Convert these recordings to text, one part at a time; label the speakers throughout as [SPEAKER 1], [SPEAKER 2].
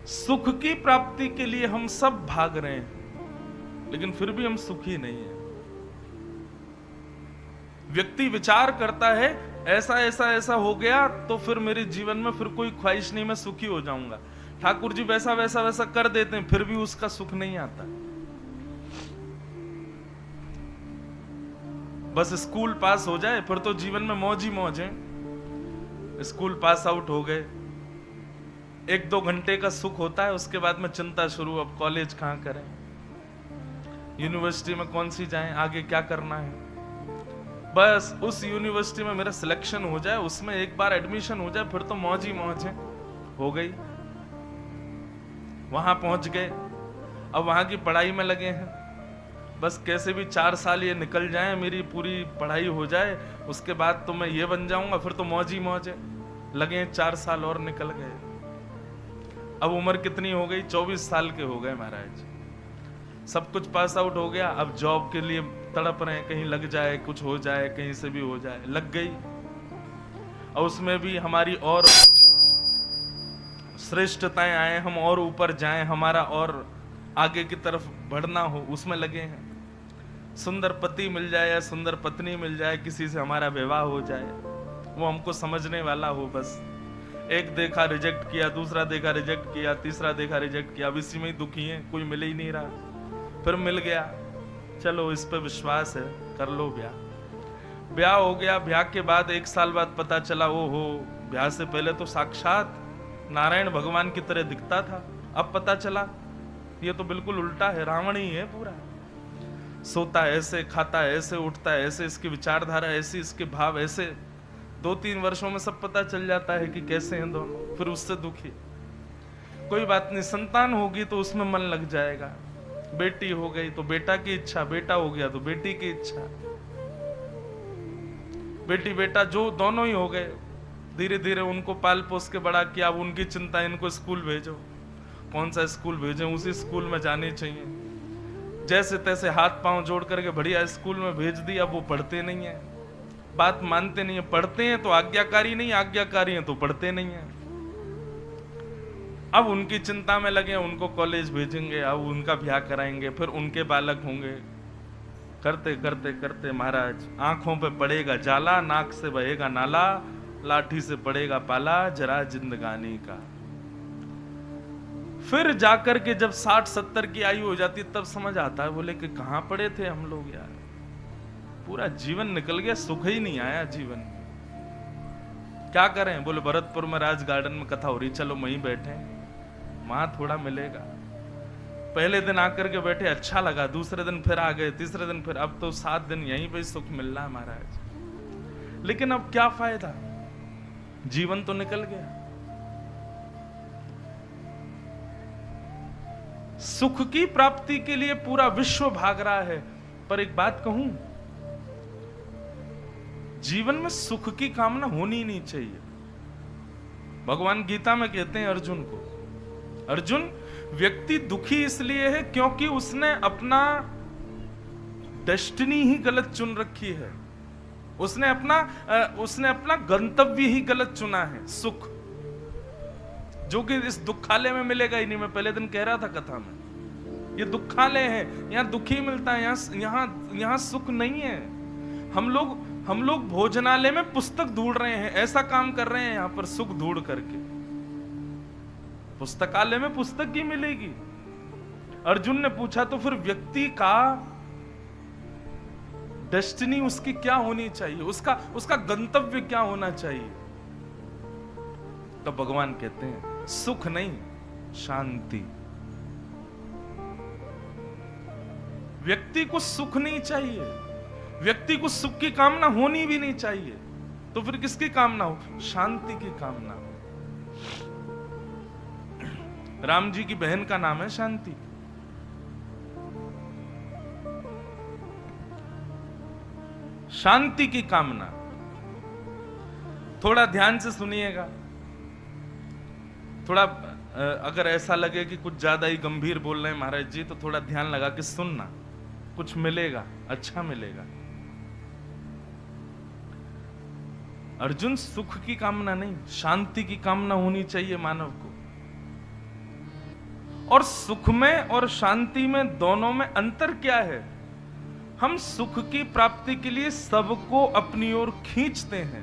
[SPEAKER 1] सुख की प्राप्ति के लिए हम सब भाग रहे हैं, लेकिन फिर भी हम सुखी नहीं है। व्यक्ति विचार करता है ऐसा ऐसा ऐसा हो गया तो फिर मेरे जीवन में फिर कोई ख्वाहिश नहीं, मैं सुखी हो जाऊंगा। ठाकुर जी वैसा वैसा वैसा कर देते हैं, फिर भी उसका सुख नहीं आता। बस स्कूल पास हो जाए फिर तो जीवन में मौज ही मौज है। स्कूल पास आउट हो गए, 1-2 घंटे का सुख होता है, उसके बाद में चिंता शुरू, अब कॉलेज कहां करें, यूनिवर्सिटी में कौन सी जाएं, आगे क्या करना है। बस उस यूनिवर्सिटी में मेरा सिलेक्शन हो जाए, उसमें एक बार एडमिशन हो जाए, फिर तो मौज ही मौज है। हो गई, वहां पहुंच गए, अब वहां की पढ़ाई में लगे हैं। बस कैसे भी 4 साल ये निकल जाएं, मेरी पूरी पढ़ाई हो जाए, उसके बाद तो मैं ये बन जाऊंगा, फिर तो मौज ही मौज है। लगे 4 साल और निकल गए। अब उम्र कितनी हो गई, 24 साल के हो गए महाराज। सब कुछ पास आउट हो गया, अब जॉब के लिए तड़प रहे हैं, कहीं लग जाए, कुछ हो जाए, कहीं से भी हो जाए। लग गई, और उसमें भी हमारी और श्रेष्ठताएं आए, हम और ऊपर जाएं, हमारा और आगे की तरफ बढ़ना हो, उसमें लगे हैं। सुंदर पति मिल जाए या सुंदर पत्नी मिल जाए, किसी से हमारा विवाह हो जाए, वो हमको समझने वाला हो। बस एक देखा रिजेक्ट किया, दूसरा देखा रिजेक्ट किया, तीसरा देखा रिजेक्ट किया, अब इसी में ही दुखी है, कोई मिल ही नहीं रहा। फिर मिल गया, चलो इस पे विश्वास है, कर लो ब्याह। ब्याह हो गया, ब्याह के बाद 1 साल बाद पता चला, ओ हो, ब्याह से पहले तो साक्षात नारायण भगवान की तरह दिखता था, अब पता चला ये तो बिल्कुल उल्टा है, रावण ही है पूरा। सोता ऐसे, खाता ऐसे, उठता ऐसे, इसकी विचारधारा ऐसी, इसके भाव ऐसे। 2-3 वर्षों में सब पता चल जाता है कि कैसे हैं दोनों। फिर उससे दुखी, कोई बात नहीं, संतान होगी तो उसमें मन लग जाएगा। बेटी हो गई तो बेटा की इच्छा, बेटा हो गया तो बेटी की इच्छा, बेटी बेटा जो दोनों ही हो गए। धीरे धीरे उनको पाल पोस के बड़ा किया, अब उनकी चिंता, इनको स्कूल भेजो, कौन सा स्कूल भेजें, उसी स्कूल में जाने चाहिए। जैसे तैसे हाथ पांव जोड़ करके बढ़िया स्कूल में भेज दी। अब वो पढ़ते नहीं है, बात मानते नहीं है। पढ़ते हैं तो आज्ञाकारी नहीं, आज्ञाकारी हैं तो पढ़ते नहीं है। अब उनकी चिंता में लगे, उनको कॉलेज भेजेंगे, अब उनका ब्याह कराएंगे, फिर उनके बालक होंगे। करते करते करते महाराज आंखों पे पड़ेगा जाला, नाक से बहेगा नाला, लाठी से पड़ेगा पाला, जरा जिंदगानी का। फिर जाकर के जब 60-70 की आयु हो जाती तब समझ आता है, बोले कि कहां पड़े थे हम लोग यार, पूरा जीवन निकल गया, सुख ही नहीं आया जीवन में। क्या करें, बोले भरतपुर में राज गार्डन में कथा हो रही, चलो वहीं बैठे, वहां थोड़ा मिलेगा। पहले दिन आकर के बैठे, अच्छा लगा, दूसरे दिन फिर आ गए, तीसरे दिन फिर, अब तो 7 दिन यहीं पे सुख मिल रहा है महाराज। लेकिन अब क्या फायदा, जीवन तो निकल गया। सुख की प्राप्ति के लिए पूरा विश्व भाग रहा है, पर एक बात कहूं, जीवन में सुख की कामना होनी ही नहीं चाहिए। भगवान गीता में कहते हैं अर्जुन को, अर्जुन, व्यक्ति दुखी इसलिए है क्योंकि उसने अपना डेस्टिनी ही गलत चुन रखी है, उसने अपना गंतव्य ही गलत चुना है, सुख, जो कि इस दुखालय में मिलेगा ही नहीं। मैं पहले दिन कह रहा था कथा में, ये दुखालय है, यहाँ दुखी मिलता है, यहाँ सुख नहीं है। हम लोग भोजनालय में पुस्तक ढूंढ रहे हैं, ऐसा काम कर रहे हैं यहाँ पर सुख ढूंढ करके। पुस्तकालय में पुस्तक ही मिलेगी। अर्जुन ने पूछा तो फिर व्यक्ति का डेस्टिनी उसकी क्या होनी चाहिए, उसका गंतव्य क्या होना चाहिए। तो भगवान कहते हैं सुख नहीं, शांति। व्यक्ति को सुख नहीं चाहिए, व्यक्ति को सुख की कामना होनी भी नहीं चाहिए, तो फिर किसकी कामना हो, शांति की कामना हो। राम जी की बहन का नाम है शांति। शांति की कामना। थोड़ा ध्यान से सुनिएगा, थोड़ा अगर ऐसा लगे कि कुछ ज्यादा ही गंभीर बोल रहे हैं महाराज जी, तो थोड़ा ध्यान लगा के सुनना, कुछ मिलेगा, अच्छा मिलेगा। अर्जुन, सुख की कामना नहीं, शांति की कामना होनी चाहिए मानव को। और सुख में और शांति में, दोनों में अंतर क्या है? हम सुख की प्राप्ति के लिए सबको अपनी ओर खींचते हैं।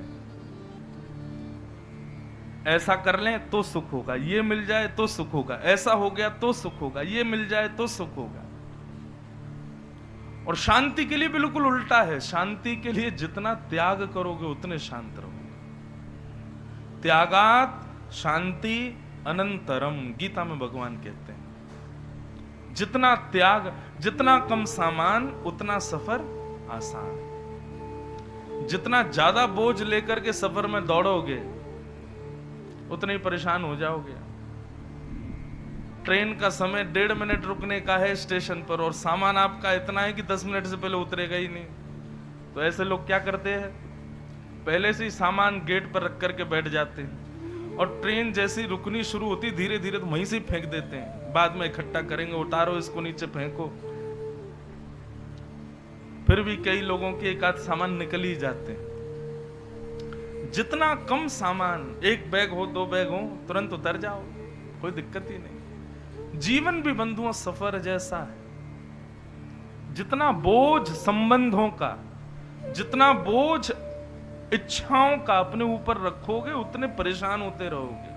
[SPEAKER 1] ऐसा कर लें तो सुख होगा, ये मिल जाए तो सुख होगा, ऐसा हो गया तो सुख होगा, ये मिल जाए तो सुख होगा। और शांति के लिए बिल्कुल उल्टा है। शांति के लिए जितना त्याग करोगे उतने शांत रहोगे। त्यागात शांति अनंतरम, गीता में भगवान कहते हैं। जितना त्याग, जितना कम सामान उतना सफर आसान। जितना ज्यादा बोझ लेकर के सफर में दौड़ोगे उतने ही परेशान हो जाओगे। ट्रेन का समय 1.5 मिनट रुकने का है स्टेशन पर और सामान आपका इतना है कि 10 मिनट से पहले उतरेगा ही नहीं। तो ऐसे लोग क्या करते हैं, पहले से ही सामान गेट पर रख करके बैठ जाते हैं और ट्रेन जैसी रुकनी शुरू होती धीरे धीरे तो वहीं से फेंक देते हैं। बाद में इकट्ठा करेंगे, उतारो इसको, नीचे फेंको। फिर भी कई लोगों के एक आध सामान निकल ही जाते हैं। जितना कम सामान, 1 बैग हो 2 बैग हो, तुरंत उतर जाओ, कोई दिक्कत ही नहीं। जीवन भी बंधुओं सफर जैसा है। जितना बोझ संबंधों का, जितना बोझ इच्छाओं का अपने ऊपर रखोगे उतने परेशान होते रहोगे।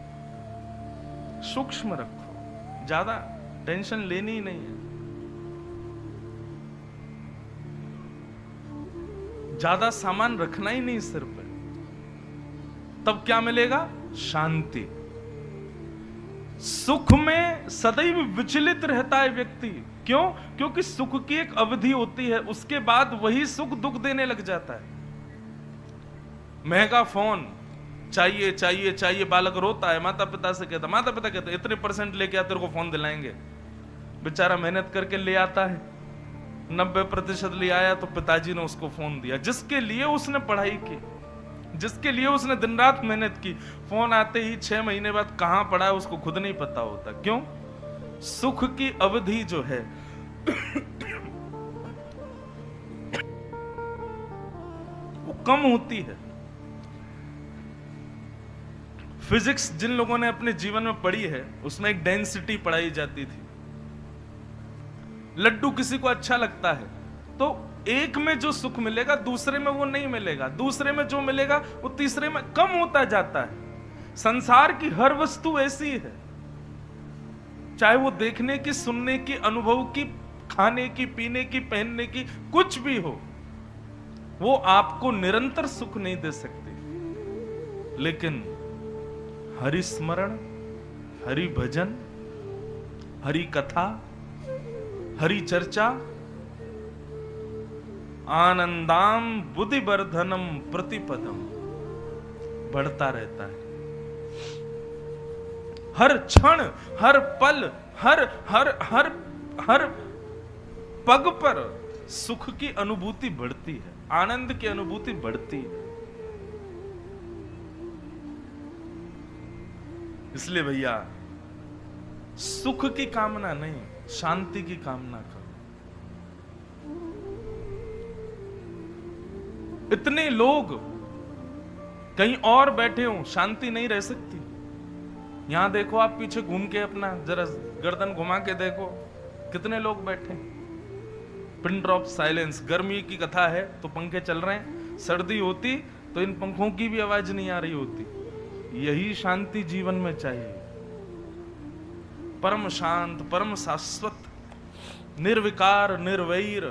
[SPEAKER 1] सूक्ष्म रखो, ज्यादा टेंशन लेनी ही नहीं है। ज्यादा सामान रखना ही नहीं सिर पे। तब क्या मिलेगा? शांति। सुख में सदैव विचलित रहता है व्यक्ति। क्यों? क्योंकि सुख की एक अवधि होती है, उसके बाद वही सुख दुख देने लग जाता है। महंगा फोन चाहिए चाहिए चाहिए, बालक रोता है, माता पिता से कहता, माता पिता कहते इतने % लेके आ, तेरे को फोन दिलाएंगे। बेचारा मेहनत करके ले आता है, 90% ले आया तो पिताजी ने उसको फोन दिया, जिसके लिए उसने पढ़ाई की, जिसके लिए उसने दिन रात मेहनत की। फोन आते ही 6 महीने बाद कहां पड़ा है उसको खुद नहीं पता होता। क्यों? सुख की अवधि जो है वो कम होती है। फिजिक्स जिन लोगों ने अपने जीवन में पढ़ी है उसमें एक डेंसिटी पढ़ाई जाती थी। लड्डू किसी को अच्छा लगता है तो एक में जो सुख मिलेगा दूसरे में वो नहीं मिलेगा, दूसरे में जो मिलेगा वो तीसरे में कम होता जाता है। संसार की हर वस्तु ऐसी है, चाहे वो देखने की, सुनने की, अनुभव की, खाने की, पीने की, पहनने की, कुछ भी हो, वो आपको निरंतर सुख नहीं दे सकती। लेकिन हरि स्मरण, हरि भजन, हरि कथा, हरि चर्चा आनंदाम बुद्धिवर्धनम प्रतिपदम बढ़ता रहता है। हर क्षण, हर पल, हर हर हर हर पग पर सुख की अनुभूति बढ़ती है, आनंद की अनुभूति बढ़ती है। इसलिए भैया सुख की कामना नहीं, शांति की कामना करो। इतने लोग कहीं और बैठे हों, शांति नहीं रह सकती। यहां देखो, आप पीछे घूम के अपना जरा गर्दन घुमा के देखो, कितने लोग बैठे। Pin drop silence. गर्मी की कथा है तो पंखे चल रहे हैं, सर्दी होती तो इन पंखों की भी आवाज नहीं आ रही होती। यही शांति जीवन में चाहिए। परम शांत, परम शाश्वत, निर्विकार, निर्वैर।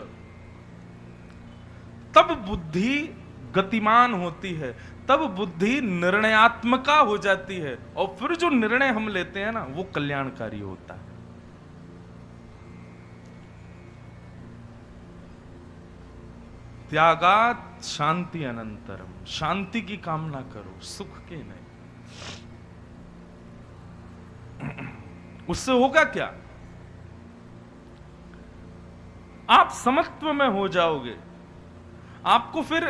[SPEAKER 1] तब बुद्धि गतिमान होती है, तब बुद्धि निर्णयात्मका हो जाती है, और फिर जो निर्णय हम लेते हैं ना वो कल्याणकारी होता है। त्यागात शांति अनंतरम। शांति की कामना करो, सुख की नहीं। उससे होगा क्या? आप समत्व में हो जाओगे। आपको फिर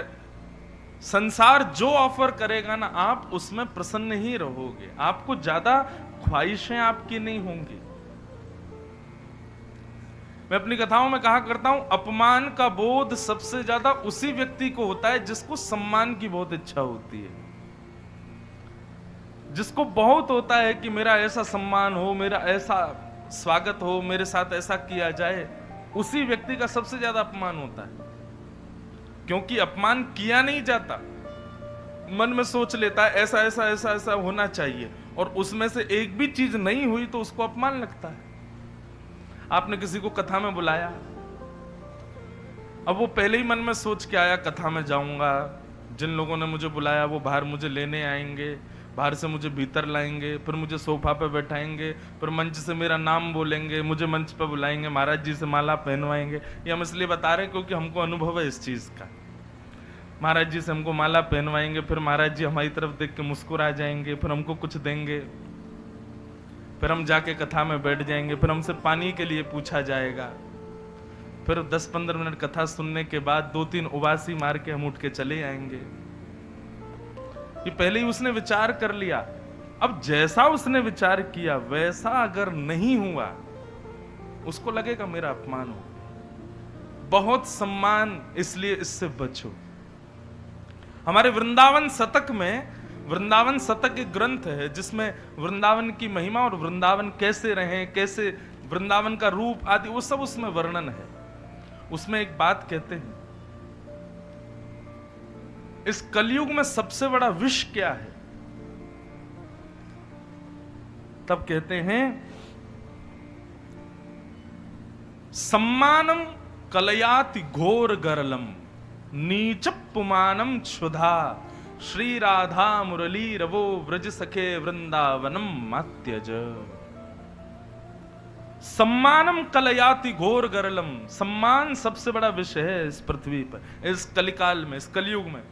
[SPEAKER 1] संसार जो ऑफर करेगा ना, आप उसमें प्रसन्न ही रहोगे। आपको ज्यादा ख्वाहिशें आपकी नहीं होंगी। मैं अपनी कथाओं में कहा करता हूं, अपमान का बोध सबसे ज्यादा उसी व्यक्ति को होता है जिसको सम्मान की बहुत इच्छा होती है, जिसको बहुत होता है कि मेरा ऐसा सम्मान हो, मेरा ऐसा स्वागत हो, मेरे साथ ऐसा किया जाए, उसी व्यक्ति का सबसे ज्यादा अपमान होता है। क्योंकि अपमान किया नहीं जाता, मन में सोच लेता है ऐसा ऐसा ऐसा ऐसा होना चाहिए, और उसमें से एक भी चीज नहीं हुई तो उसको अपमान लगता है। आपने किसी को कथा में बुलाया, अब वो पहले ही मन में सोच के आया कथा में जाऊंगा, जिन लोगों ने मुझे बुलाया वो बाहर मुझे लेने आएंगे, बाहर से मुझे भीतर लाएंगे, फिर मुझे सोफा पे बैठाएंगे, फिर मंच से मेरा नाम बोलेंगे, मुझे मंच पे बुलाएंगे, महाराज जी से माला पहनवाएंगे। ये हम इसलिए बता रहे हैं क्योंकि हमको अनुभव है इस चीज का। महाराज जी से हमको माला पहनवाएंगे, फिर महाराज जी हमारी तरफ देख के मुस्कुरा जाएंगे, फिर हमको कुछ देंगे, फिर हम जाके कथा में बैठ जाएंगे, फिर हमसे पानी के लिए पूछा जाएगा, फिर 10-15 मिनट कथा सुनने के बाद 2-3 उबासी मार के हम उठ के चले आएंगे। ये पहले ही उसने विचार कर लिया। अब जैसा उसने विचार किया वैसा अगर नहीं हुआ, उसको लगेगा मेरा अपमान हो। बहुत सम्मान, इसलिए इससे बचो। हमारे वृंदावन शतक में, वृंदावन शतक एक ग्रंथ है जिसमें वृंदावन की महिमा और वृंदावन कैसे रहे, कैसे वृंदावन का रूप आदि, वो सब उसमें वर्णन है। उसमें एक बात कहते हैं, इस कलयुग में सबसे बड़ा विष क्या है? तब कहते हैं सम्मानम कलयाति घोर गरलम नीच पुमानम क्षुधा श्री राधा मुरली रवो व्रज सखे वृंदावनम मात्यज। सम्मानम कलयाति घोर गरलम, सम्मान सबसे बड़ा विषय है इस पृथ्वी पर, इस कलिकाल में, इस कलयुग में।